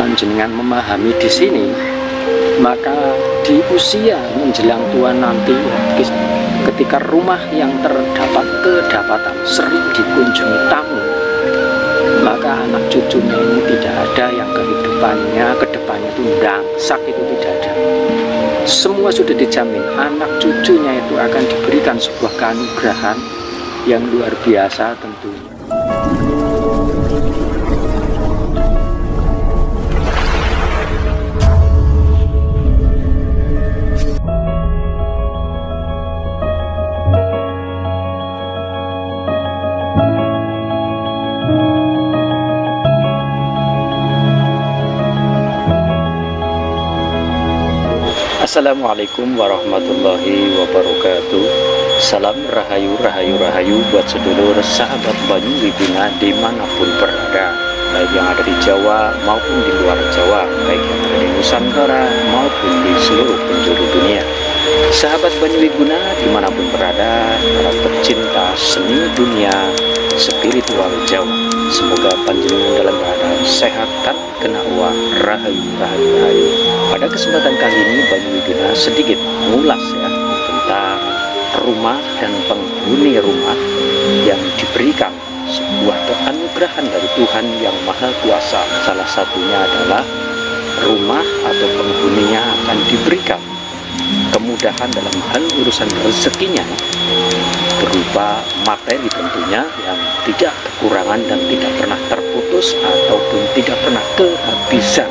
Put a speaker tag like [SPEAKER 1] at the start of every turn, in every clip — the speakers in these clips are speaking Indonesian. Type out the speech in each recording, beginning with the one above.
[SPEAKER 1] panjenengan memahami di sini, maka di usia menjelang tua nanti, ketika rumah yang terdapat kedapatan sering dikunjungi tamu, maka anak cucunya ini tidak ada yang kehidupannya kedepannya itu dangsak, itu tidak ada. Semua sudah dijamin, anak cucunya itu akan diberikan sebuah keanugerahan yang luar biasa tentunya. Assalamualaikum warahmatullahi wabarakatuh. Salam rahayu rahayu rahayu buat sedulur sahabat Banyu Wiguna dimanapun berada, baik yang ada di Jawa maupun di luar Jawa, baik yang ada di Nusantara maupun di seluruh penjuru dunia. Sahabat Banyu Wiguna dimanapun berada, para pecinta seni dunia spiritual Jawa, semoga panjenengan dalam keadaan sehat dan kena uang rahayu rahayu rahayu. Pada kesempatan kali ini Banyu Wiguna sedikit mengulas ya tentang rumah dan penghuni rumah yang diberikan sebuah keanugerahan dari Tuhan yang Maha Kuasa. Salah satunya adalah rumah atau penghuninya akan diberikan kemudahan dalam hal urusan rezekinya, berupa materi tentunya yang tidak kekurangan dan tidak pernah terputus ataupun tidak pernah kehabisan.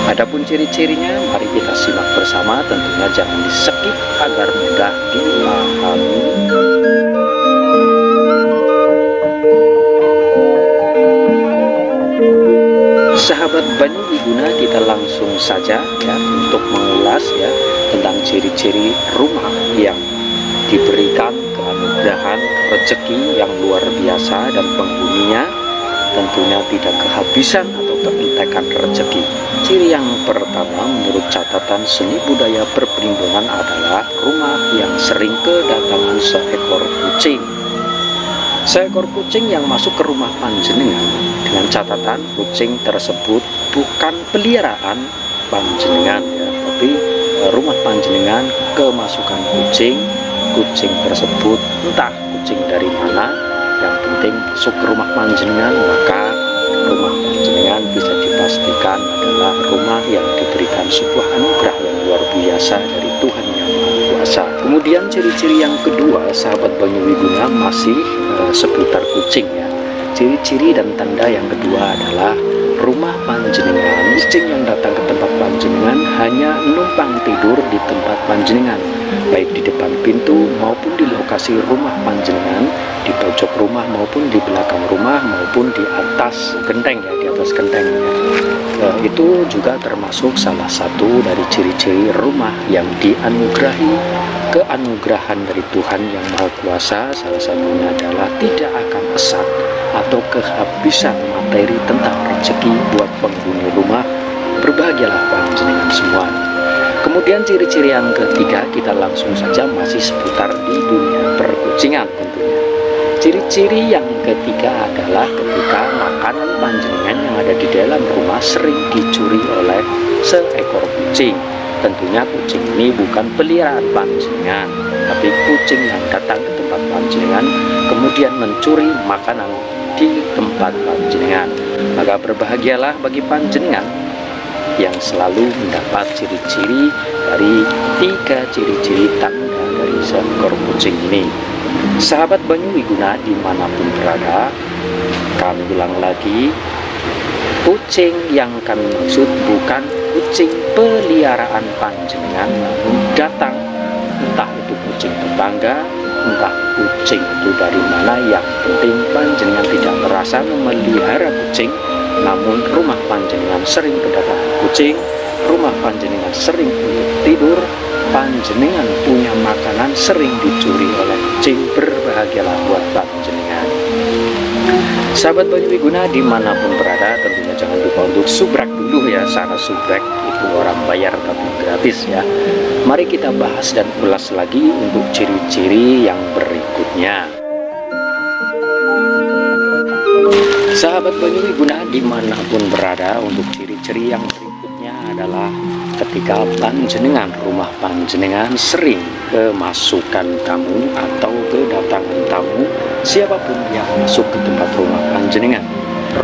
[SPEAKER 1] Adapun ciri-cirinya, mari kita simak bersama, tentunya jangan di-skip agar mudah dipahami. Sahabat Banyu Wiguna, kita langsung saja ya untuk mengulas ya tentang ciri-ciri rumah yang diberikan keanugerahan rezeki yang luar biasa dan penghuninya tentunya tidak kehabisan atau keentekan rezeki. Ciri yang pertama menurut catatan seni budaya Perberimbangan adalah rumah yang sering kedatangan seekor kucing. Seekor kucing yang masuk ke rumah panjenengan, dengan catatan kucing tersebut bukan peliharaan panjenengan ya, tapi rumah panjenengan kemasukan kucing. Kucing tersebut entah kucing dari mana, yang penting masuk ke rumah panjenengan, maka rumah panjenengan bisa dipastikan adalah rumah yang diberikan sebuah anugerah yang luar biasa dari Tuhan yang Maha Kuasa. Kemudian ciri-ciri yang kedua, sahabat Banyu Wiguna, masih seputar kucing ya. Ciri-ciri dan tanda yang kedua adalah rumah panjenengan, kucing yang datang ke tempat panjenengan hanya numpang tidur di tempat panjenengan, baik di depan pintu maupun di lokasi rumah panjenengan, di pojok rumah maupun di belakang rumah maupun di atas genteng ya, di atas genteng ya. Itu juga termasuk salah satu dari ciri-ciri rumah yang dianugerahi keanugerahan dari Tuhan yang Maha Kuasa. Salah satunya adalah tidak akan esat atau kehabisan materi tentang rezeki buat penghuni rumah. Berbahagialah panjenengan semua. Kemudian ciri-ciri yang ketiga, kita langsung saja masih seputar di dunia perkucingan tentunya. Ciri-ciri yang ketiga adalah ketika makanan panjenengan yang ada di dalam rumah sering dicuri oleh seekor kucing. Tentunya kucing ini bukan peliharaan panjenengan, tapi kucing yang datang ke tempat panjenengan kemudian mencuri makanan di tempat panjenengan. Maka berbahagialah bagi panjenengan yang selalu mendapat ciri-ciri dari tiga ciri-ciri tanda dari seekor kucing ini. Sahabat Banyu Wiguna dimanapun berada, kami ulang lagi, kucing yang kami maksud bukan kucing peliharaan panjenengan, namun datang entah itu kucing tetangga, entah kucing itu dari mana, yang penting panjenengan tidak merasa memelihara kucing, namun rumah panjenengan sering kedatangan kucing, rumah panjenengan sering untuk tidur, panjenengan punya makanan sering dicuri oleh kucing. Berbahagialah buat panjenengan. Sahabat Banyu Wiguna dimanapun berada, tentunya jangan lupa untuk subrek dulu ya. Sana subrek itu orang bayar tapi gratis ya. Mari kita bahas dan ulas lagi untuk ciri-ciri yang berikutnya. Sahabat Banyu Wiguna dimanapun berada, untuk ciri-ciri yang berikutnya adalah ketika panjenengan, rumah panjenengan sering kemasukan tamu atau kedatangan tamu siapapun yang masuk ke tempat rumah panjenengan.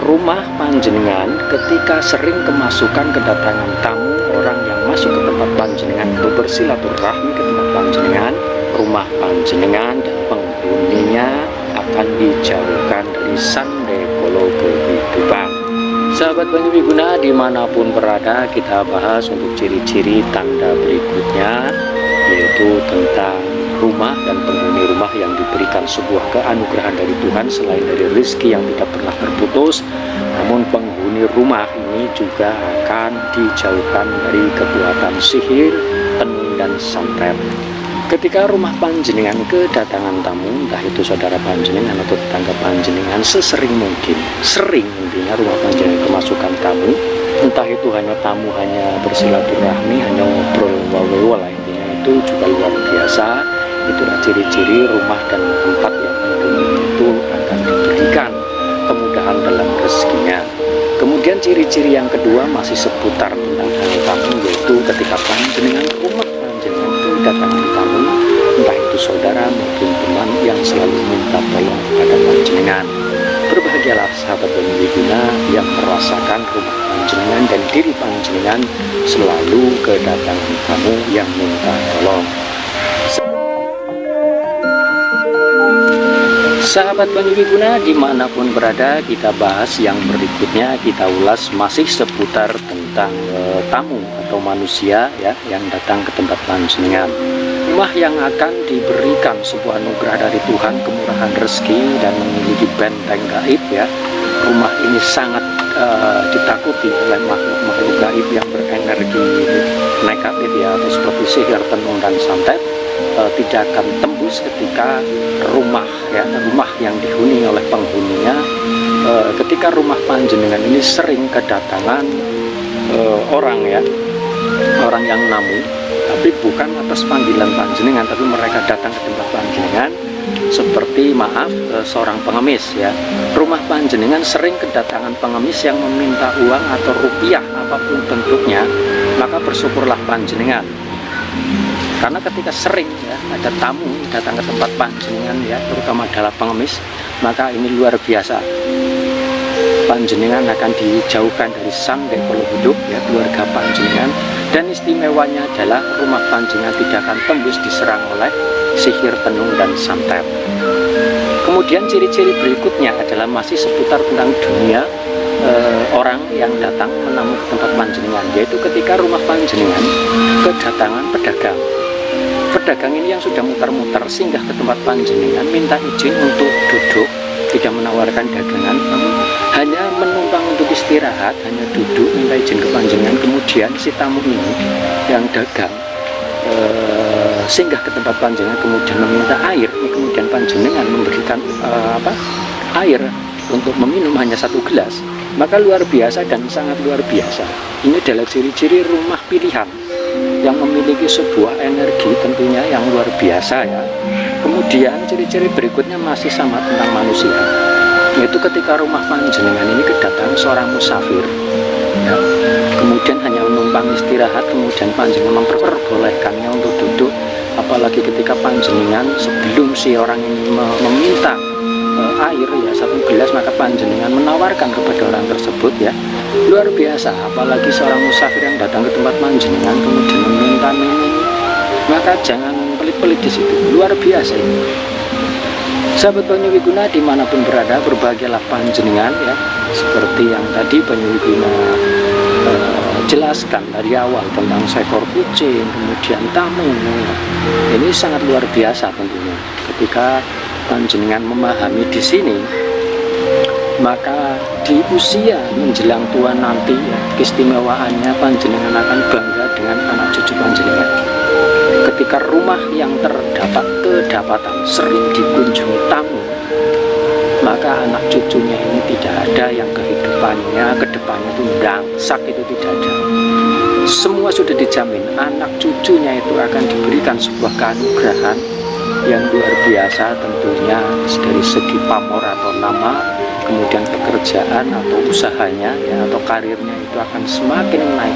[SPEAKER 1] Rumah panjenengan ketika sering kemasukan kedatangan tamu, orang yang masuk ke tempat panjenengan untuk bersilaturahmi ke tempat panjenengan, rumah panjenengan dan penghuninya akan dijauhkan dari sandekolo kehidupan. Sahabat Banyu Wiguna dimanapun berada, kita bahas untuk ciri-ciri tanda berikutnya, yaitu tentang rumah dan penghuni rumah yang diberikan sebuah keanugerahan dari Tuhan selain dari rezeki yang tidak pernah terputus. Namun penghuni rumah ini juga akan dijauhkan dari kekuatan sihir, tenung dan santet. Ketika rumah panjenengan kedatangan tamu, entah itu saudara panjenengan atau tetangga panjenengan, sesering mungkin, sering intinya rumah panjenengan kemasukan tamu, entah itu hanya tamu hanya bersilaturahmi, hanya ngobrol wawewa lah, intinya itu juga luar biasa. Itulah ciri-ciri rumah dan tempat yang menghuni itu akan diberikan kemudahan dalam rezekinya. Kemudian ciri-ciri yang kedua masih seputar tentang hal tamu, yaitu ketika panjenengan rumah panjenengan kedatangan tamu, entah itu saudara maupun teman yang selalu minta tolong pada panjenengan. Berbahagialah sahabat Banyu Wiguna yang merasakan rumah panjenengan dan diri panjenengan selalu kedatangan tamu yang minta tolong. Sahabat Banyu Wiguna dimanapun berada, kita bahas yang berikutnya, kita ulas masih seputar tentang tamu atau manusia ya yang datang ke tempat panjenengan. Rumah yang akan diberikan sebuah anugerah dari Tuhan, kemurahan rezeki dan memiliki benteng gaib ya. Rumah ini sangat ditakuti oleh makhluk gaib yang berenergi negatif ya, atau seperti sihir, tenung dan santet. Tidak akan tembus ketika rumah yang dihuni oleh penghuninya, ketika rumah panjenengan ini sering kedatangan orang yang namu, tapi bukan atas panggilan panjenengan, tapi mereka datang ke tempat panjenengan seperti seorang pengemis ya. Rumah panjenengan sering kedatangan pengemis yang meminta uang atau rupiah apapun bentuknya, maka bersyukurlah panjenengan. Karena ketika sering ya ada tamu datang ke tempat panjenengan ya, terutama adalah pengemis, maka ini luar biasa. Panjenengan akan dijauhkan dari sandekolo hidup ya, keluarga panjenengan, dan istimewanya adalah rumah panjenengan tidak akan tembus diserang oleh sihir, tenung dan santet. Kemudian ciri-ciri berikutnya adalah masih seputar tentang dunia orang yang datang menamu ke tempat panjenengan, yaitu ketika rumah panjenengan kedatangan pedagang. Pedagang ini yang sudah muter-muter singgah ke tempat panjenengan, minta izin untuk duduk, tidak menawarkan dagangan, namun hanya menumpang untuk istirahat, hanya duduk minta izin ke panjenengan. Kemudian si tamu ini yang dagang singgah ke tempat panjenengan, kemudian meminta air, kemudian panjenengan memberikan air untuk meminum hanya 1 gelas, maka luar biasa dan sangat luar biasa. Ini adalah ciri-ciri rumah pilihan yang memiliki sebuah energi tentunya yang luar biasa ya. Kemudian ciri-ciri berikutnya masih sama tentang manusia, yaitu ketika rumah panjenengan ini kedatangan seorang musafir ya, kemudian hanya menumpang istirahat, kemudian panjenengan memperbolehkannya untuk duduk, apalagi ketika panjenengan sebelum si orang ini meminta air ya 1 gelas, maka panjenengan menawarkan kepada orang tersebut ya. Luar biasa, apalagi seorang musafir yang datang ke tempat panjenengan kemudian meminta minum, maka jangan pelit-pelit di situ. Luar biasa ini. Sahabat Banyu Wiguna dimanapun berada, berbahagialah panjenengan ya, seperti yang tadi Banyu Wiguna jelaskan dari awal tentang seekor kucing, kemudian tamu. Ini sangat luar biasa tentunya. Ketika panjenengan memahami di sini, maka di usia menjelang tua nanti ya, keistimewaannya panjenengan akan bangga dengan anak cucu panjenengan. Ketika rumah yang terdapat kedapatan sering dikunjungi tamu, maka anak cucunya ini tidak ada yang kehidupannya kedepannya itu dangsak, itu tidak ada. Semua sudah dijamin, anak cucunya itu akan diberikan sebuah keanugerahan yang luar biasa tentunya, dari segi pamor atau nama, kemudian pekerjaan atau usahanya ya, atau karirnya itu akan semakin menaik.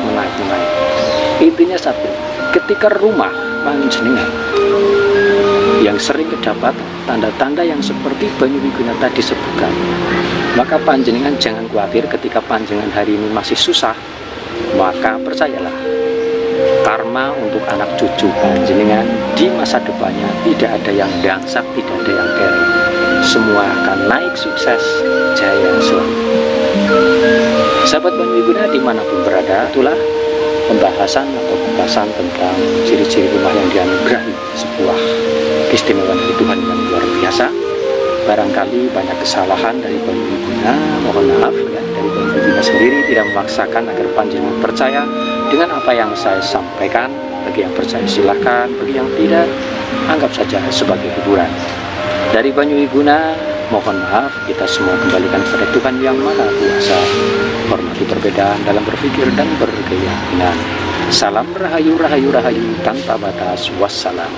[SPEAKER 1] Intinya satu, ketika rumah panjenengan yang sering kedapat tanda-tanda yang seperti Banyu Wiguna tadi sebutkan, maka panjenengan jangan khawatir ketika panjenengan hari ini masih susah. Maka percayalah, karma untuk anak cucu panjenengan di masa depannya tidak ada yang dangsak, tidak ada yang kere. Semua akan naik, sukses, jaya selalu. Sahabat Banyu Wiguna dimanapun berada, itulah pembahasan atau pembahasan tentang ciri-ciri rumah yang dianugerahi, sebuah keistimewaan dari Tuhan yang luar biasa. Barangkali banyak kesalahan dari Banyu Wiguna, mohon maaf ya, dari Banyu Wiguna sendiri tidak memaksakan agar panjenengan percaya dengan apa yang saya sampaikan. Bagi yang percaya silahkan, bagi yang tidak, anggap saja sebagai hiburan. Dari Banyu Wiguna, mohon maaf, kita semua kembalikan kepada Tuhan yang Maha Kuasa. Hormati perbedaan dalam berpikir dan berkeyakinan. Salam rahayu, rahayu, rahayu tanpa batas. Wassalam.